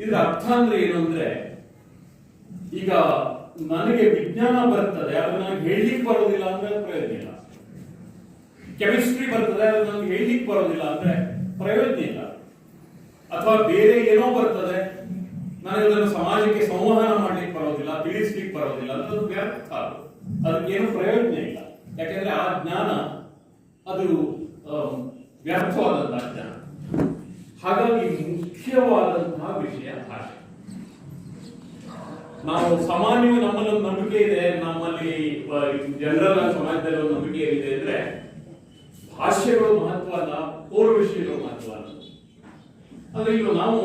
ಇದರ ಅರ್ಥ ಅಂದ್ರೆ ಏನು ಅಂದ್ರೆ, ಈಗ ನನಗೆ ವಿಜ್ಞಾನ ಬರ್ತದೆ, ಅದು ನನಗೆ ಹೇಳಲಿಕ್ಕೆ ಬರೋದಿಲ್ಲ ಅಂದ್ರೆ ಪ್ರಯೋಜನ ಇಲ್ಲ. ಕೆಮಿಸ್ಟ್ರಿ ಬರ್ತದೆ, ಅದು ನನಗೆ ಹೇಳಲಿಕ್ಕೆ ಬರೋದಿಲ್ಲ ಅಂದ್ರೆ ಪ್ರಯೋಜನ ಇಲ್ಲ. ಅಥವಾ ಬೇರೆ ಏನೋ ಬರ್ತದೆ, ನನಗೆ ಅದನ್ನು ಸಮಾಜಕ್ಕೆ ಸಂವಹನ ಮಾಡ್ಲಿಕ್ಕೆ ಬರೋದಿಲ್ಲ, ತಿಳಿಸ್ಲಿಕ್ಕೆ ಬರೋದಿಲ್ಲ ಅಂದ್ರೆ ಅದು ವ್ಯರ್ಥ, ಅದಕ್ಕೇನು ಪ್ರಯೋಜನ ಇಲ್ಲ. ಯಾಕೆಂದ್ರೆ ಆ ಜ್ಞಾನ ಅದು ವ್ಯರ್ಥವಾದಂತಹ ಜ್ಞಾನ. ಹಾಗಾಗಿ ಮುಖ್ಯವಾದಂತಹ ವಿಷಯ ಭಾಷೆ. ನಾವು ಸಾಮಾನ್ಯವಾಗಿ ನಮ್ಮಲ್ಲಿ ಒಂದು ನಂಬಿಕೆ ಇದೆ, ನಮ್ಮಲ್ಲಿ ಜನರಲ್ ಸಮಾಜದಲ್ಲಿ ಒಂದು ನಂಬಿಕೆ ಇದೆ ಅಂದ್ರೆ ಭಾಷೆಗಳು ಮಹತ್ವ ಅಲ್ಲ, ಪೂರ್ವ ವಿಷಯಗಳು ಮಹತ್ವ ಅಲ್ಲ. ಅಂದ್ರೆ ಈಗ ನಾವು